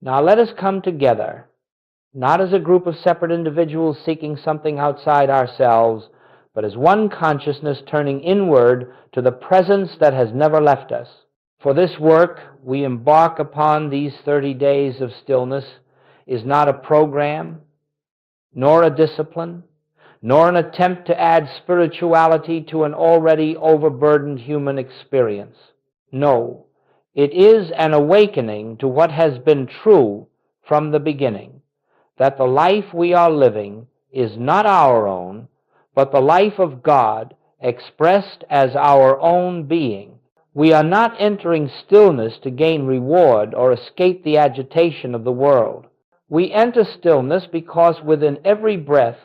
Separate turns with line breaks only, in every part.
Now let us come together, not as a group of separate individuals seeking something outside ourselves, but as one consciousness turning inward to the presence that has never left us. For this work we embark upon these 30 days of stillness is not a program, nor a discipline, nor an attempt to add spirituality to an already overburdened human experience. No, it is an awakening to what has been true from the beginning, that the life we are living is not our own, but the life of God expressed as our own being. We are not entering stillness to gain reward or escape the agitation of the world. We enter stillness because within every breath,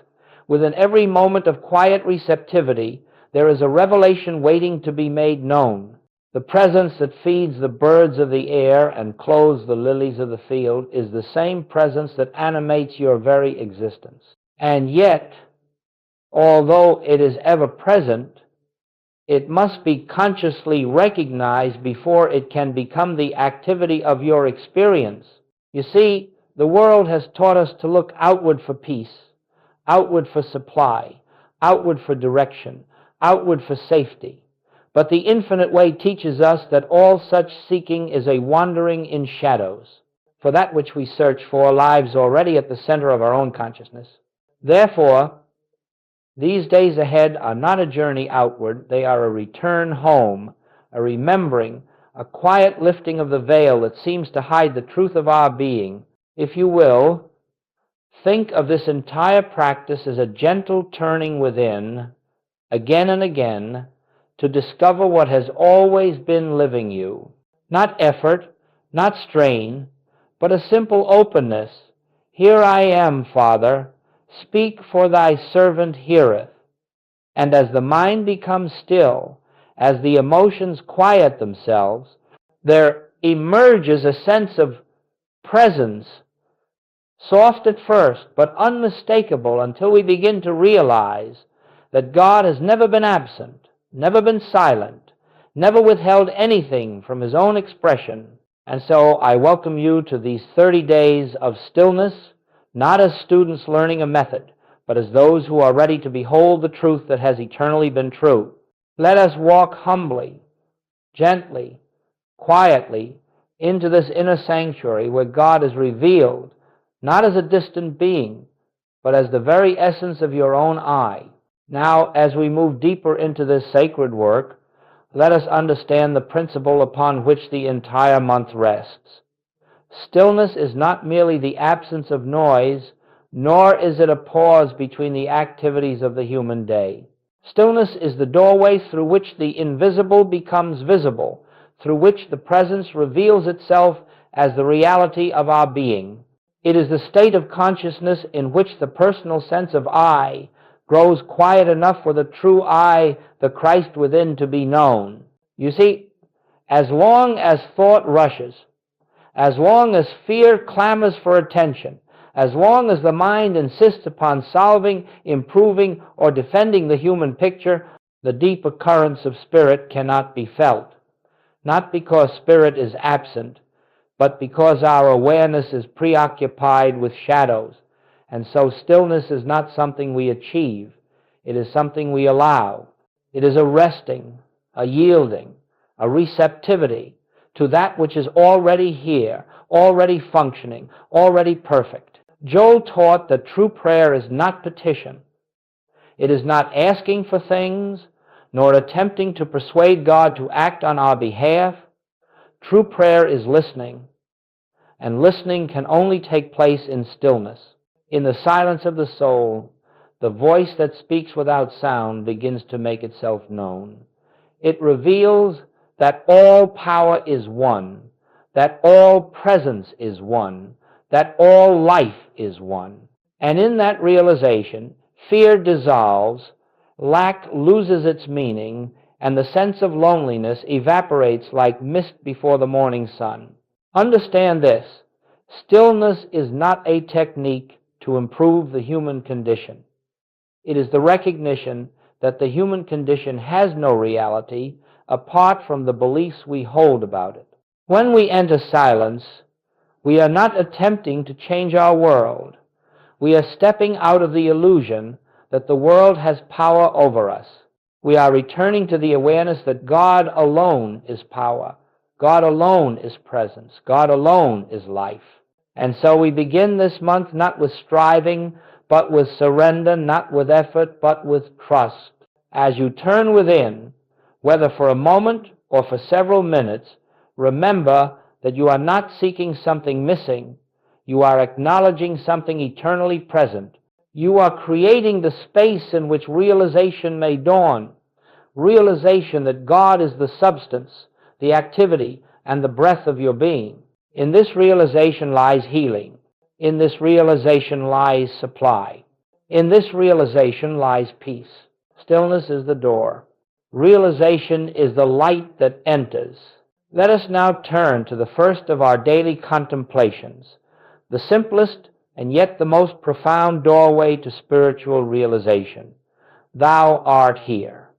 within every moment of quiet receptivity, there is a revelation waiting to be made known. The presence that feeds the birds of the air and clothes the lilies of the field is the same presence that animates your very existence. And yet, although it is ever present, it must be consciously recognized before it can become the activity of your experience. You see, the world has taught us to look outward for peace, outward for supply, outward for direction, outward for safety. But the infinite way teaches us that all such seeking is a wandering in shadows. For that which we search for lies already at the center of our own consciousness. Therefore, these days ahead are not a journey outward, they are a return home, a remembering, a quiet lifting of the veil that seems to hide the truth of our being. If you will, think of this entire practice as a gentle turning within, again and again, to discover what has always been living you. Not effort, not strain, but a simple openness. Here I am, Father. Speak, for thy servant heareth. And as the mind becomes still, as the emotions quiet themselves, there emerges a sense of presence, soft at first, but unmistakable until we begin to realize that God has never been absent, never been silent, never withheld anything from his own expression. And so I welcome you to these 30 days of stillness, not as students learning a method, but as those who are ready to behold the truth that has eternally been true. Let us walk humbly, gently, quietly into this inner sanctuary where God is revealed, not as a distant being, but as the very essence of your own I. Now, as we move deeper into this sacred work, let us understand the principle upon which the entire month rests. Stillness is not merely the absence of noise, nor is it a pause between the activities of the human day. Stillness is the doorway through which the invisible becomes visible, through which the presence reveals itself as the reality of our being. It is the state of consciousness in which the personal sense of I grows quiet enough for the true I, the Christ within, to be known. You see, as long as thought rushes, as long as fear clamors for attention, as long as the mind insists upon solving, improving, or defending the human picture, the deeper currents of spirit cannot be felt. Not because spirit is absent, but because our awareness is preoccupied with shadows. And so stillness is not something we achieve. It is something we allow. It is a resting, a yielding, a receptivity to that which is already here, already functioning, already perfect. Joel taught that true prayer is not petition. It is not asking for things, nor attempting to persuade God to act on our behalf. True prayer is listening, and listening can only take place in stillness. In the silence of the soul, the voice that speaks without sound begins to make itself known. It reveals that all power is one, that all presence is one, that all life is one. And in that realization, fear dissolves, lack loses its meaning, and the sense of loneliness evaporates like mist before the morning sun. Understand this: stillness is not a technique to improve the human condition. It is the recognition that the human condition has no reality apart from the beliefs we hold about it. When we enter silence, We are not attempting to change our world. We are stepping out of the illusion that the world has power over us. We are returning to the awareness that God alone is power. God alone is presence. God alone is life. And so we begin this month not with striving, but with surrender, not with effort, but with trust. As you turn within, whether for a moment or for several minutes, remember that you are not seeking something missing. You are acknowledging something eternally present. You are creating the space in which realization may dawn. Realization that God is the substance, the activity, and the breath of your being. In this realization lies healing. In this realization lies supply. In this realization lies peace. Stillness is the door. Realization is the light that enters. Let us now turn to the first of our daily contemplations, the simplest and yet the most profound doorway to spiritual realization. Thou art here.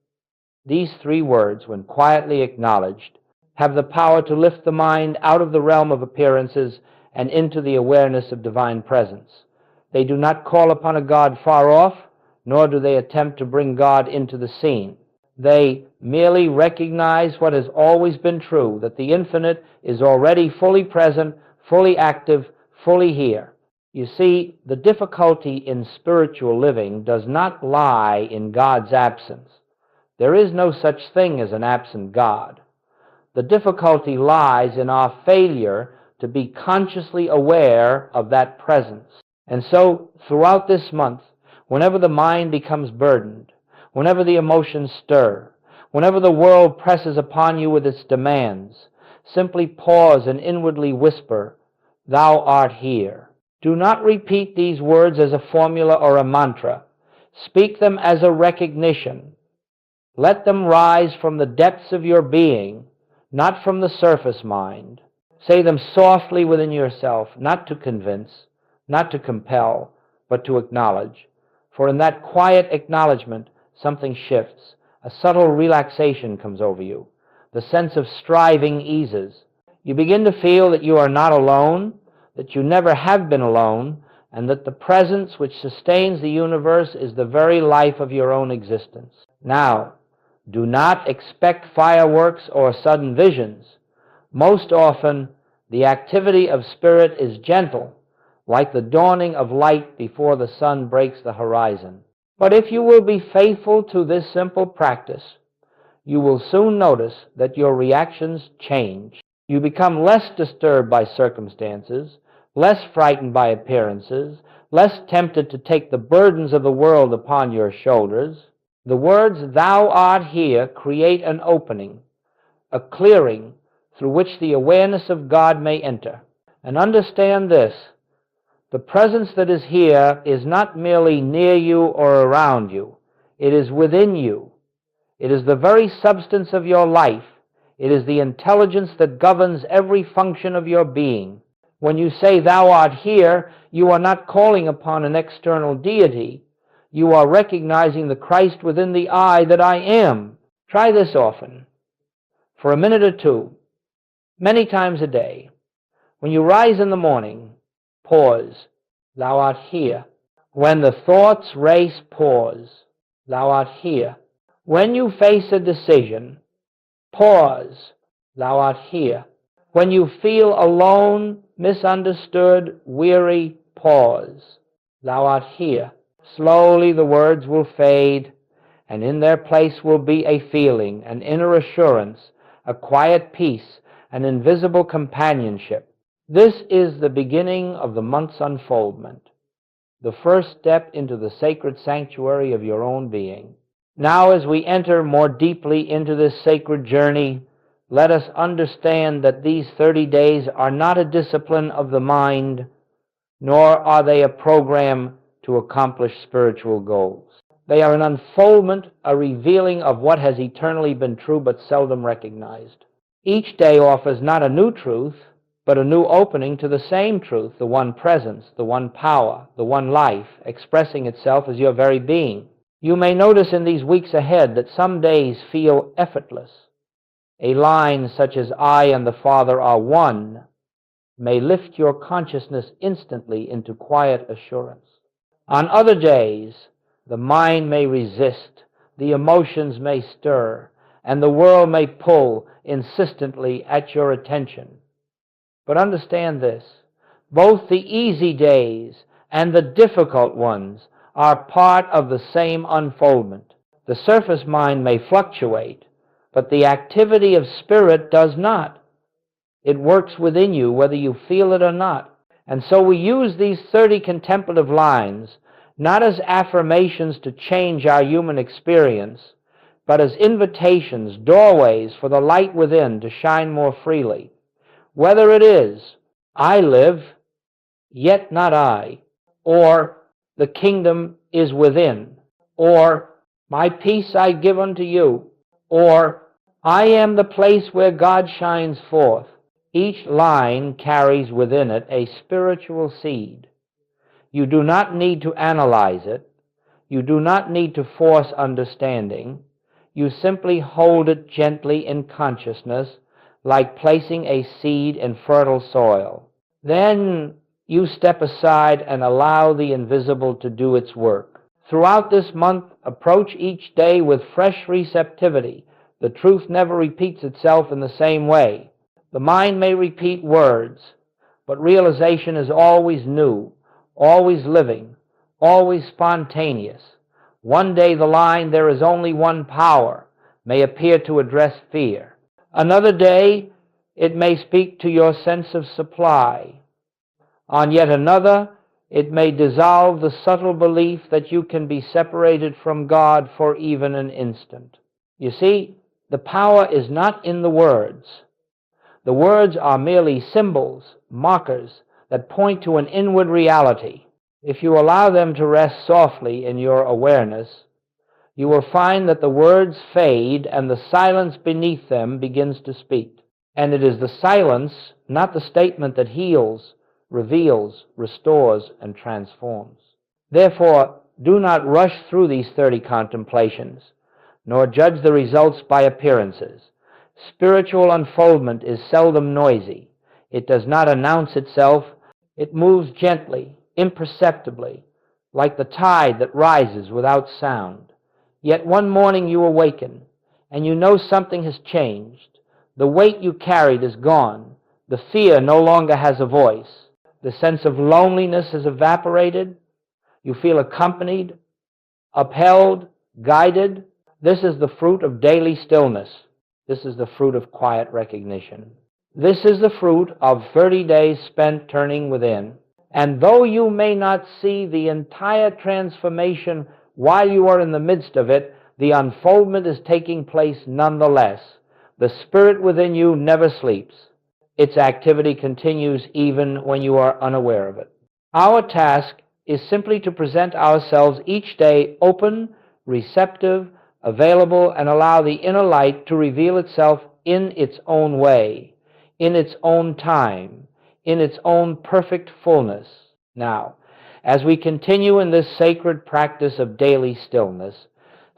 These three words, when quietly acknowledged, have the power to lift the mind out of the realm of appearances and into the awareness of divine presence. They do not call upon a God far off, nor do they attempt to bring God into the scene. They merely recognize what has always been true, that the infinite is already fully present, fully active, fully here. You see, the difficulty in spiritual living does not lie in God's absence. There is no such thing as an absent God. The difficulty lies in our failure to be consciously aware of that presence. And so, throughout this month, whenever the mind becomes burdened, whenever the emotions stir, whenever the world presses upon you with its demands, simply pause and inwardly whisper, "Thou art here." Do not repeat these words as a formula or a mantra. Speak them as a recognition. Let them rise from the depths of your being, not from the surface mind. Say them softly within yourself, not to convince, not to compel, but to acknowledge. For in that quiet acknowledgement, something shifts. A subtle relaxation comes over you. The sense of striving eases. You begin to feel that you are not alone, that you never have been alone, and that the presence which sustains the universe is the very life of your own existence. Now, do not expect fireworks or sudden visions. Most often, the activity of spirit is gentle, like the dawning of light before the sun breaks the horizon. But if you will be faithful to this simple practice, you will soon notice that your reactions change. You become less disturbed by circumstances, less frightened by appearances, less tempted to take the burdens of the world upon your shoulders. The words, "Thou art here," create an opening, a clearing through which the awareness of God may enter. And understand this: the presence that is here is not merely near you or around you. It is within you. It is the very substance of your life. It is the intelligence that governs every function of your being. When you say, "Thou art here," you are not calling upon an external deity. You are recognizing the Christ within the I that I am. Try this often, for a minute or two, many times a day. When you rise in the morning, pause. Thou art here. When the thoughts race, pause. Thou art here. When you face a decision, pause. Thou art here. When you feel alone, misunderstood, weary, pause. Thou art here. Slowly the words will fade, and in their place will be a feeling, an inner assurance, a quiet peace, an invisible companionship. This is the beginning of the month's unfoldment, the first step into the sacred sanctuary of your own being. Now, as we enter more deeply into this sacred journey, let us understand that these 30 days are not a discipline of the mind, nor are they a program to accomplish spiritual goals. They are an unfoldment, a revealing of what has eternally been true but seldom recognized. Each day offers not a new truth, but a new opening to the same truth, the one presence, the one power, the one life, expressing itself as your very being. You may notice in these weeks ahead that some days feel effortless. A line such as "I and the Father are one" may lift your consciousness instantly into quiet assurance. On other days, the mind may resist, the emotions may stir, and the world may pull insistently at your attention. But understand this, both the easy days and the difficult ones are part of the same unfoldment. The surface mind may fluctuate, but the activity of spirit does not. It works within you whether you feel it or not. And so we use these 30 contemplative lines not as affirmations to change our human experience, but as invitations, doorways for the light within to shine more freely. Whether it is, I live, yet not I, or the kingdom is within, or my peace I give unto you, or I am the place where God shines forth. Each line carries within it a spiritual seed. You do not need to analyze it. You do not need to force understanding. You simply hold it gently in consciousness, like placing a seed in fertile soil. Then you step aside and allow the invisible to do its work. Throughout this month, approach each day with fresh receptivity. The truth never repeats itself in the same way. The mind may repeat words, but realization is always new, always living, always spontaneous. One day the line, "There is only one power," may appear to address fear. Another day it may speak to your sense of supply. On yet another, it may dissolve the subtle belief that you can be separated from God for even an instant. You see, the power is not in the words. The words are merely symbols, markers, that point to an inward reality. If you allow them to rest softly in your awareness, you will find that the words fade and the silence beneath them begins to speak. And it is the silence, not the statement, that heals, reveals, restores, and transforms. Therefore, do not rush through these 30 contemplations, nor judge the results by appearances. Spiritual unfoldment is seldom noisy. It does not announce itself. It moves gently, imperceptibly, like the tide that rises without sound. Yet one morning you awaken, and you know something has changed. The weight you carried is gone. The fear no longer has a voice. The sense of loneliness has evaporated. You feel accompanied, upheld, guided. This is the fruit of daily stillness. This is the fruit of quiet recognition. This is the fruit of 30 days spent turning within. And though you may not see the entire transformation while you are in the midst of it, the unfoldment is taking place nonetheless. The spirit within you never sleeps. Its activity continues even when you are unaware of it. Our task is simply to present ourselves each day open, receptive, available, and allow the inner light to reveal itself in its own way, in its own time, in its own perfect fullness. Now, as we continue in this sacred practice of daily stillness,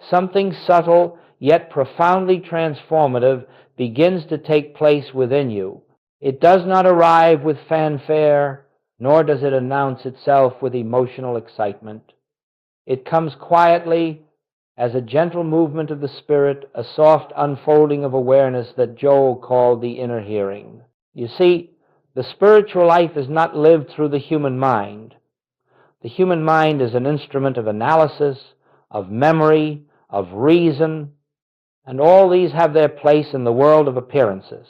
something subtle yet profoundly transformative begins to take place within you. It does not arrive with fanfare, nor does it announce itself with emotional excitement. It comes quietly, as a gentle movement of the spirit, a soft unfolding of awareness that Joel called the inner hearing. You see, the spiritual life is not lived through the human mind. The human mind is an instrument of analysis, of memory, of reason, and all these have their place in the world of appearances.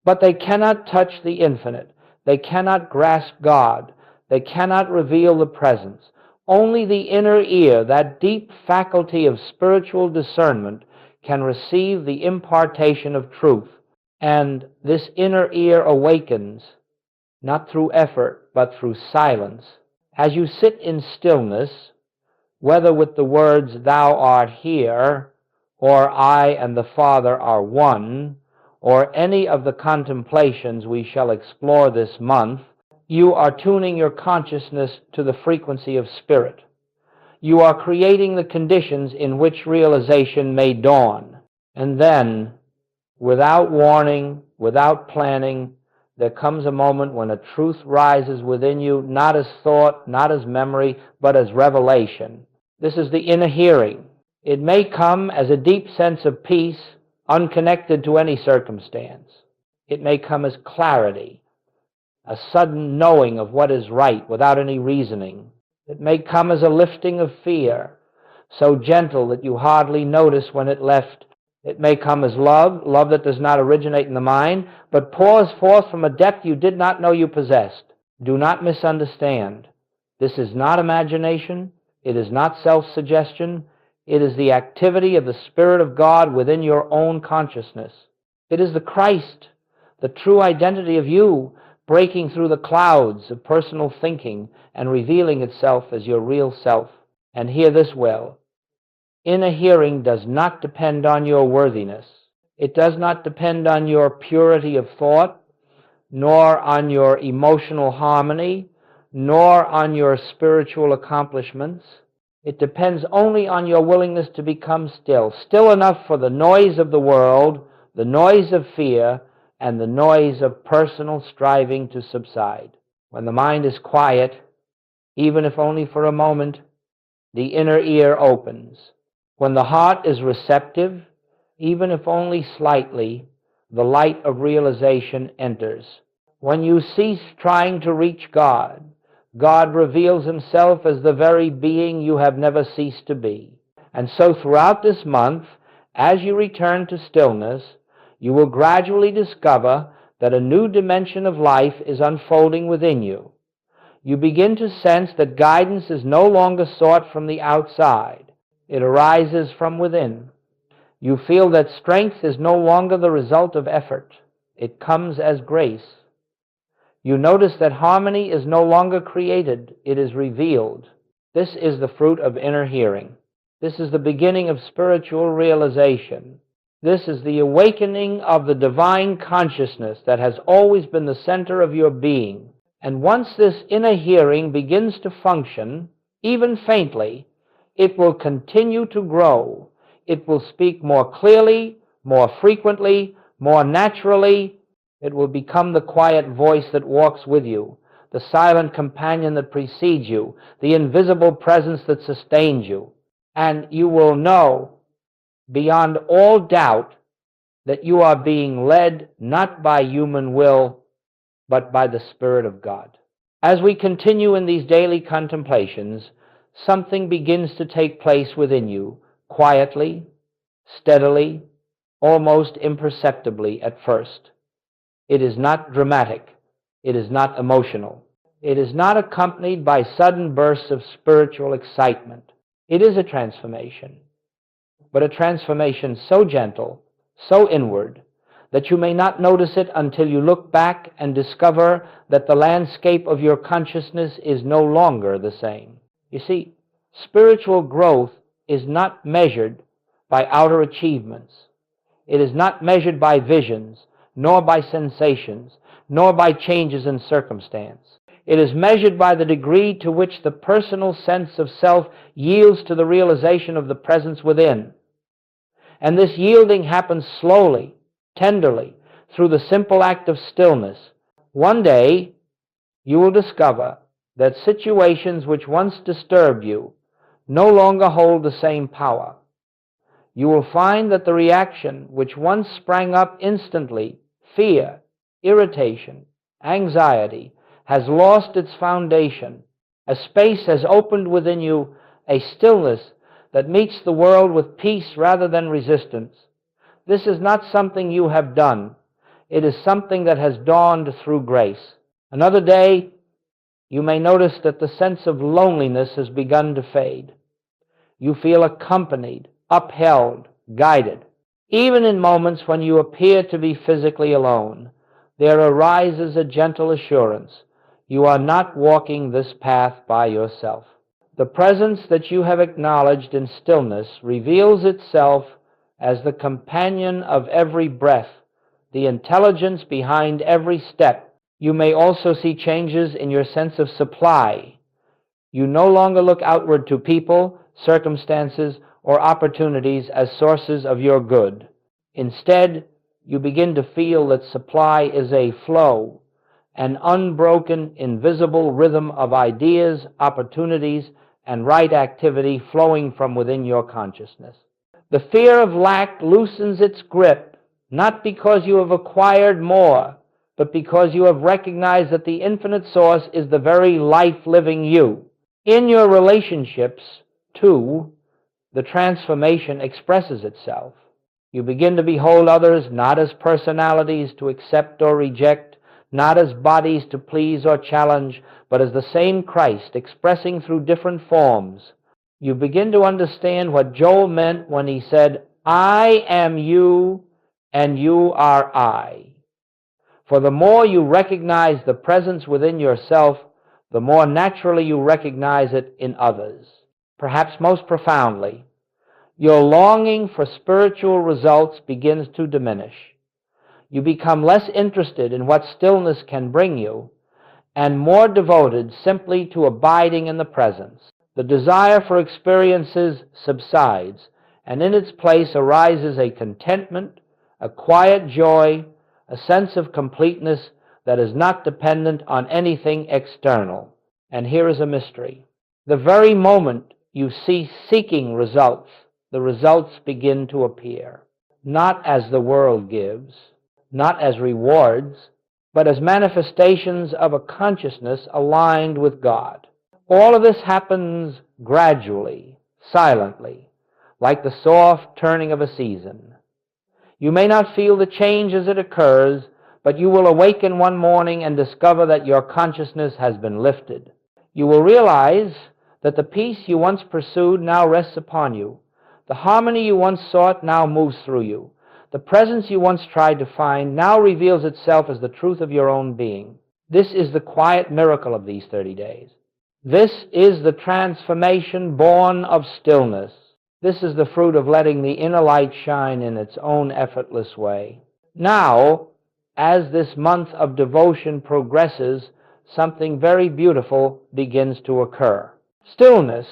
But they cannot touch the infinite. They cannot grasp God. They cannot reveal the presence. Only the inner ear, that deep faculty of spiritual discernment, can receive the impartation of truth. And this inner ear awakens, not through effort, but through silence. As you sit in stillness, whether with the words, "Thou art here," or "I and the Father are one," or any of the contemplations we shall explore this month, you are tuning your consciousness to the frequency of spirit. You are creating the conditions in which realization may dawn. And then, without warning, without planning, there comes a moment when a truth rises within you, not as thought, not as memory, but as revelation. This is the inner hearing. It may come as a deep sense of peace, unconnected to any circumstance. It may come as clarity, a sudden knowing of what is right without any reasoning. It may come as a lifting of fear, so gentle that you hardly notice when it left. It may come as love, love that does not originate in the mind, but pours forth from a depth you did not know you possessed. Do not misunderstand. This is not imagination. It is not self-suggestion. It is the activity of the Spirit of God within your own consciousness. It is the Christ, the true identity of you, breaking through the clouds of personal thinking and revealing itself as your real self. And hear this well. Inner hearing does not depend on your worthiness. It does not depend on your purity of thought, nor on your emotional harmony, nor on your spiritual accomplishments. It depends only on your willingness to become still, still enough for the noise of the world, the noise of fear, and the noise of personal striving to subside. When the mind is quiet, even if only for a moment, the inner ear opens. When the heart is receptive, even if only slightly, the light of realization enters. When you cease trying to reach God, God reveals himself as the very being you have never ceased to be. And so throughout this month, as you return to stillness, you will gradually discover that a new dimension of life is unfolding within you. You begin to sense that guidance is no longer sought from the outside. It arises from within. You feel that strength is no longer the result of effort. It comes as grace. You notice that harmony is no longer created. It is revealed. This is the fruit of inner hearing. This is the beginning of spiritual realization. This is the awakening of the divine consciousness that has always been the center of your being. And once this inner hearing begins to function, even faintly, it will continue to grow. It will speak more clearly, more frequently, more naturally. It will become the quiet voice that walks with you, the silent companion that precedes you, the invisible presence that sustains you. And you will know beyond all doubt that you are being led not by human will, but by the Spirit of God. As we continue in these daily contemplations, something begins to take place within you, quietly, steadily, almost imperceptibly at first. It is not dramatic. It is not emotional. It is not accompanied by sudden bursts of spiritual excitement. It is a transformation, but a transformation so gentle, so inward, that you may not notice it until you look back and discover that the landscape of your consciousness is no longer the same. You see, spiritual growth is not measured by outer achievements. It is not measured by visions, nor by sensations, nor by changes in circumstance. It is measured by the degree to which the personal sense of self yields to the realization of the presence within. And this yielding happens slowly, tenderly, through the simple act of stillness. One day, you will discover that situations which once disturbed you no longer hold the same power. You will find that the reaction which once sprang up instantly, fear, irritation, anxiety, has lost its foundation. A space has opened within you, a stillness that meets the world with peace rather than resistance. This is not something you have done. It is something that has dawned through grace. Another day, you may notice that the sense of loneliness has begun to fade. You feel accompanied, upheld, guided. Even in moments when you appear to be physically alone, there arises a gentle assurance. You are not walking this path by yourself. The presence that you have acknowledged in stillness reveals itself as the companion of every breath, the intelligence behind every step. You may also see changes in your sense of supply. You no longer look outward to people, circumstances, or opportunities as sources of your good. Instead, you begin to feel that supply is a flow, an unbroken, invisible rhythm of ideas, opportunities, and right activity flowing from within your consciousness. The fear of lack loosens its grip, not because you have acquired more, but because you have recognized that the infinite source is the very life-living you. In your relationships, too, the transformation expresses itself. You begin to behold others not as personalities to accept or reject, not as bodies to please or challenge, but as the same Christ expressing through different forms. You begin to understand what Joel meant when he said, "I am you and you are I." For the more you recognize the presence within yourself, the more naturally you recognize it in others. Perhaps most profoundly, your longing for spiritual results begins to diminish. You become less interested in what stillness can bring you and more devoted simply to abiding in the presence. The desire for experiences subsides, and in its place arises a contentment, a quiet joy, a sense of completeness that is not dependent on anything external. And here is a mystery. The very moment you cease seeking results, the results begin to appear, not as the world gives, not as rewards, but as manifestations of a consciousness aligned with God. All of this happens gradually, silently, like the soft turning of a season. You may not feel the change as it occurs, but you will awaken one morning and discover that your consciousness has been lifted. You will realize that the peace you once pursued now rests upon you. The harmony you once sought now moves through you. The presence you once tried to find now reveals itself as the truth of your own being. This is the quiet miracle of these 30 days. This is the transformation born of stillness. This is the fruit of letting the inner light shine in its own effortless way. Now, as this month of devotion progresses, something very beautiful begins to occur. Stillness,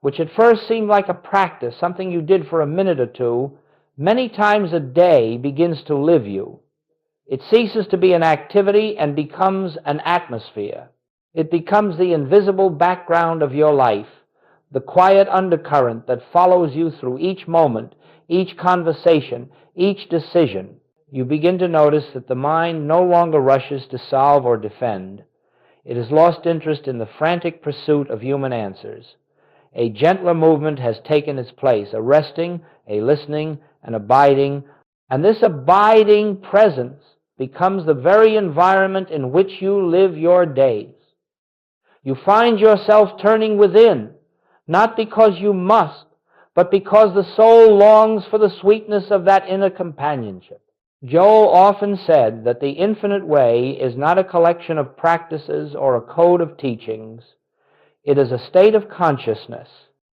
which at first seemed like a practice, something you did for a minute or two, many times a day begins to live you. It ceases to be an activity and becomes an atmosphere. It becomes the invisible background of your life, the quiet undercurrent that follows you through each moment, each conversation, each decision. You begin to notice that the mind no longer rushes to solve or defend. It has lost interest in the frantic pursuit of human answers. A gentler movement has taken its place, a resting, a listening, an abiding, and this abiding presence becomes the very environment in which you live your days. You find yourself turning within, not because you must, but because the soul longs for the sweetness of that inner companionship. Joel often said that the infinite way is not a collection of practices or a code of teachings. It is a state of consciousness.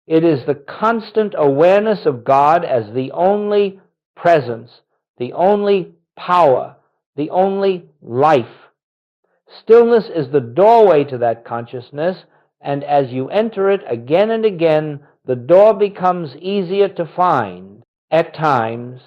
It is the constant awareness of God as the only presence, the only power, the only life. Stillness is the doorway to that consciousness, and as you enter it again and again, the door becomes easier to find. At times,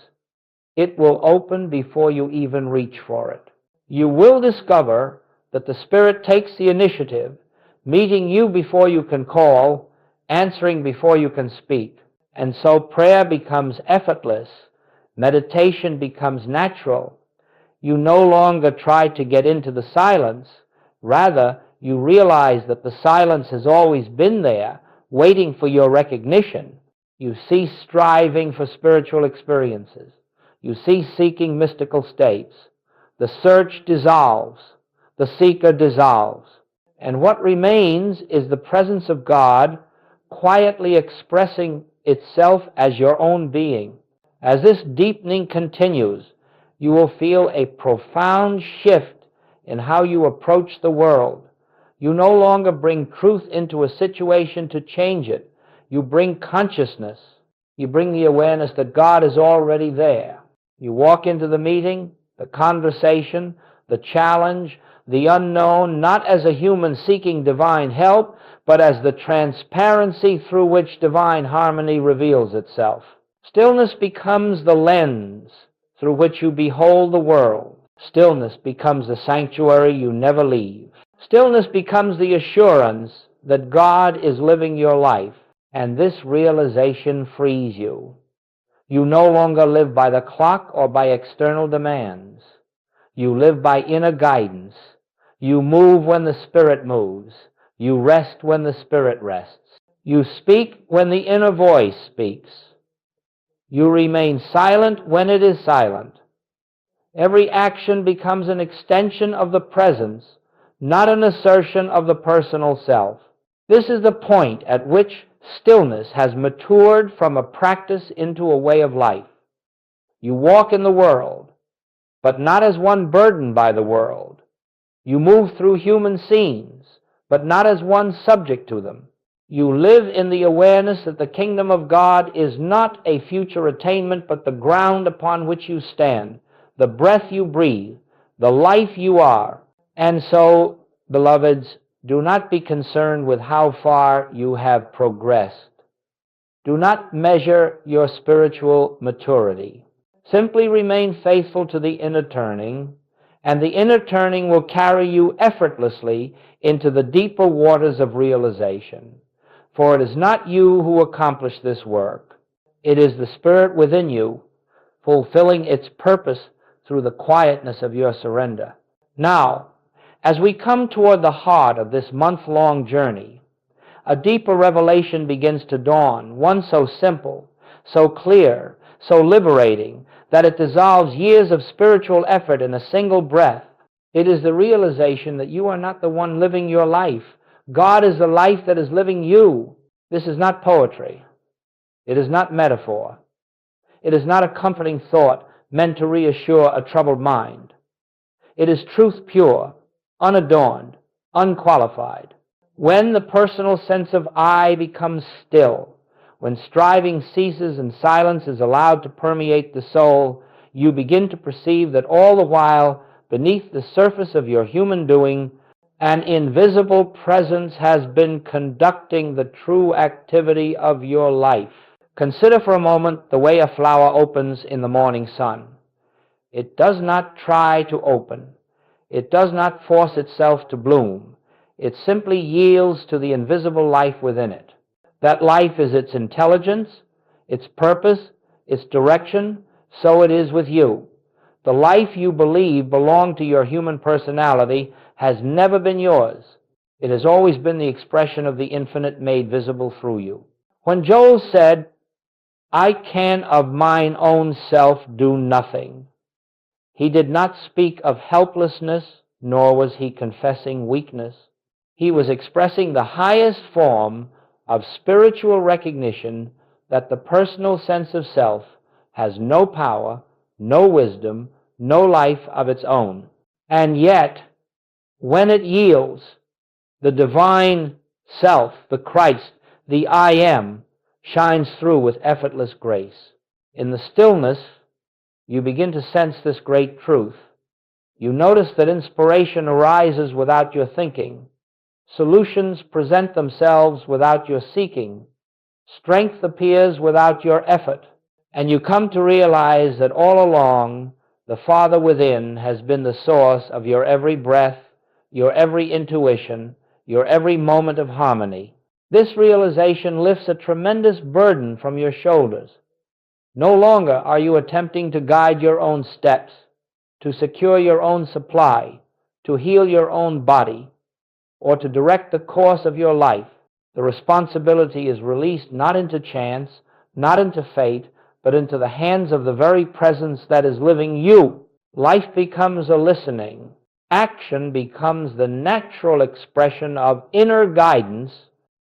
it will open before you even reach for it. You will discover that the Spirit takes the initiative, meeting you before you can call, answering before you can speak. And so prayer becomes effortless. Meditation becomes natural. You no longer try to get into the silence. Rather, you realize that the silence has always been there, waiting for your recognition. You cease striving for spiritual experiences. You cease seeking mystical states. The search dissolves. The seeker dissolves. And what remains is the presence of God quietly expressing itself as your own being. As this deepening continues, you will feel a profound shift in how you approach the world. You no longer bring truth into a situation to change it. You bring consciousness. You bring the awareness that God is already there. You walk into the meeting, the conversation, the challenge, the unknown, not as a human seeking divine help, but as the transparency through which divine harmony reveals itself. Stillness becomes the lens through which you behold the world. Stillness becomes the sanctuary you never leave. Stillness becomes the assurance that God is living your life, and this realization frees you. You no longer live by the clock or by external demands. You live by inner guidance. You move when the Spirit moves. You rest when the Spirit rests. You speak when the inner voice speaks. You remain silent when it is silent. Every action becomes an extension of the presence, not an assertion of the personal self. This is the point at which stillness has matured from a practice into a way of life. You walk in the world, but not as one burdened by the world. You move through human scenes, but not as one subject to them. You live in the awareness that the kingdom of God is not a future attainment, but the ground upon which you stand, the breath you breathe, the life you are. And so, beloveds, do not be concerned with how far you have progressed. Do not measure your spiritual maturity. Simply remain faithful to the inner turning, and the inner turning will carry you effortlessly into the deeper waters of realization. For it is not you who accomplish this work. It is the Spirit within you, fulfilling its purpose through the quietness of your surrender. Now, as we come toward the heart of this month-long journey, a deeper revelation begins to dawn, one so simple, so clear, so liberating, that it dissolves years of spiritual effort in a single breath. It is the realization that you are not the one living your life. God is the life that is living you. This is not poetry. It is not metaphor. It is not a comforting thought meant to reassure a troubled mind. It is truth pure, unadorned, unqualified. When the personal sense of I becomes still, when striving ceases and silence is allowed to permeate the soul, you begin to perceive that all the while, beneath the surface of your human doing, an invisible presence has been conducting the true activity of your life. Consider for a moment the way a flower opens in the morning sun. It does not try to open. It does not force itself to bloom. It simply yields to the invisible life within it. That life is its intelligence, its purpose, its direction. So it is with you. The life you believe belonged to your human personality has never been yours. It has always been the expression of the infinite made visible through you. When Joel said, "I can of mine own self do nothing," he did not speak of helplessness, nor was he confessing weakness. He was expressing the highest form of spiritual recognition that the personal sense of self has no power, no wisdom, no life of its own. And yet, when it yields, the divine self, the Christ, the I Am, shines through with effortless grace. In the stillness, you begin to sense this great truth. You notice that inspiration arises without your thinking. Solutions present themselves without your seeking. Strength appears without your effort. And you come to realize that all along, the Father within has been the source of your every breath, your every intuition, your every moment of harmony. This realization lifts a tremendous burden from your shoulders. No longer are you attempting to guide your own steps, to secure your own supply, to heal your own body, or to direct the course of your life. The responsibility is released not into chance, not into fate, but into the hands of the very presence that is living you. Life becomes a listening. Action becomes the natural expression of inner guidance.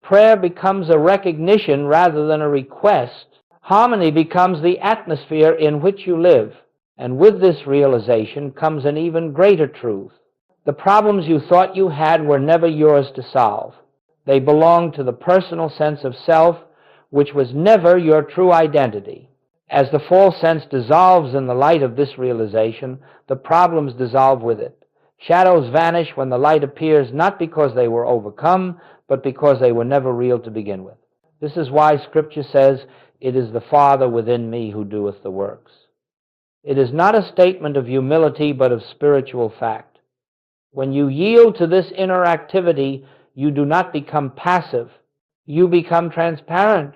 Prayer becomes a recognition rather than a request. Harmony becomes the atmosphere in which you live. And with this realization comes an even greater truth. The problems you thought you had were never yours to solve. They belonged to the personal sense of self, which was never your true identity. As the false sense dissolves in the light of this realization, the problems dissolve with it. Shadows vanish when the light appears, not because they were overcome, but because they were never real to begin with. This is why Scripture says, "It is the Father within me who doeth the works." It is not a statement of humility, but of spiritual fact. When you yield to this inner activity, you do not become passive. You become transparent.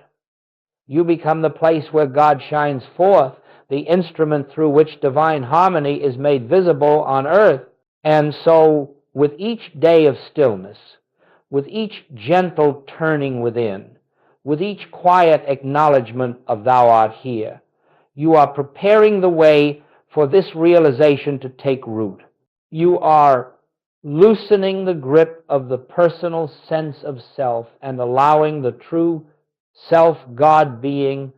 You become the place where God shines forth, the instrument through which divine harmony is made visible on earth. And so, with each day of stillness, with each gentle turning within, with each quiet acknowledgement of Thou art here, you are preparing the way for this realization to take root. You are loosening the grip of the personal sense of self and allowing the true self-God being,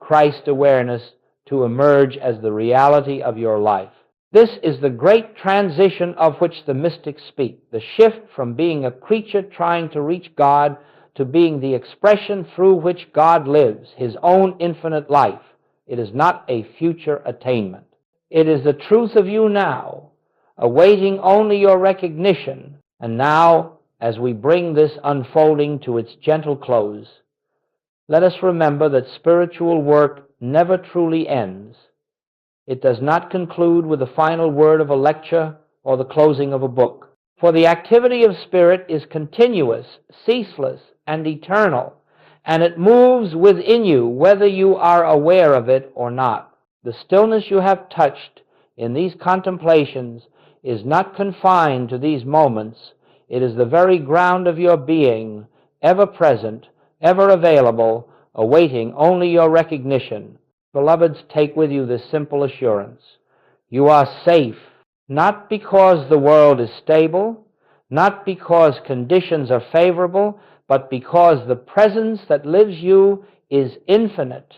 Christ awareness, to emerge as the reality of your life. This is the great transition of which the mystics speak, the shift from being a creature trying to reach God to being the expression through which God lives, His own infinite life. It is not a future attainment. It is the truth of you now, awaiting only your recognition. And now, as we bring this unfolding to its gentle close, let us remember that spiritual work never truly ends. It does not conclude with the final word of a lecture or the closing of a book. For the activity of spirit is continuous, ceaseless, and eternal, and it moves within you whether you are aware of it or not. The stillness you have touched in these contemplations is not confined to these moments. It is the very ground of your being, ever present, ever available, awaiting only your recognition. Beloveds, take with you this simple assurance. You are safe, not because the world is stable, not because conditions are favorable, but because the presence that lives you is infinite,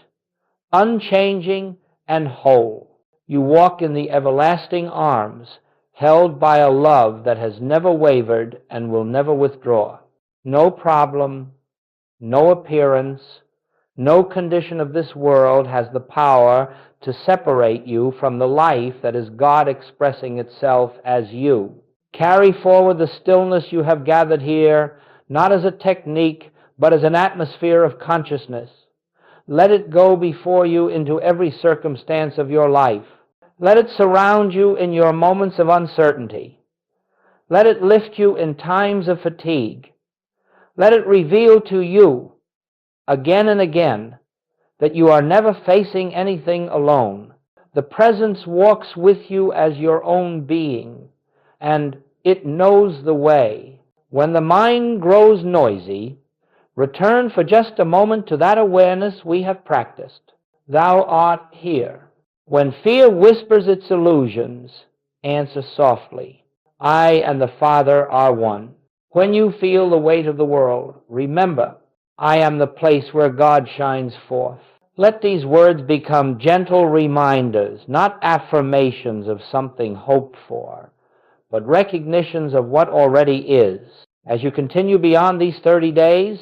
unchanging, and whole. You walk in the everlasting arms, held by a love that has never wavered and will never withdraw. No problem, no appearance, no condition of this world has the power to separate you from the life that is God expressing itself as you. Carry forward the stillness you have gathered here, not as a technique, but as an atmosphere of consciousness. Let it go before you into every circumstance of your life. Let it surround you in your moments of uncertainty. Let it lift you in times of fatigue. Let it reveal to you, again and again, that you are never facing anything alone. The presence walks with you as your own being, and it knows the way. When the mind grows noisy, return for just a moment to that awareness we have practiced. Thou art here. When fear whispers its illusions, answer softly, I and the Father are one. When you feel the weight of the world, remember, I am the place where God shines forth. Let these words become gentle reminders, not affirmations of something hoped for, but recognitions of what already is. As you continue beyond these 30 days,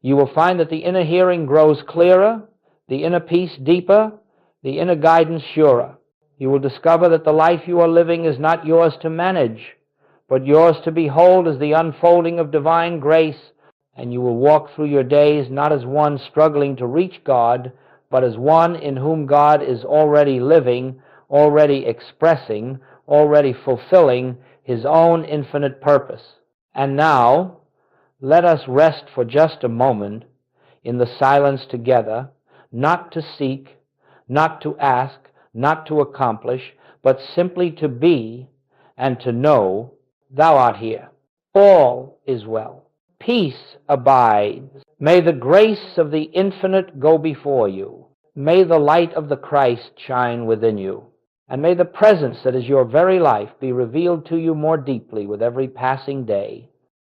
you will find that the inner hearing grows clearer, the inner peace deeper, the inner guidance surer. You will discover that the life you are living is not yours to manage, but yours to behold as the unfolding of divine grace, and you will walk through your days not as one struggling to reach God, but as one in whom God is already living, already expressing, already fulfilling His own infinite purpose. And now, let us rest for just a moment in the silence together, not to seek, not to ask, not to accomplish, but simply to be and to know Thou art here. All is well. Peace abides. May the grace of the infinite go before you. May the light of the Christ shine within you. And may the presence that is your very life be revealed to you more deeply with every passing day.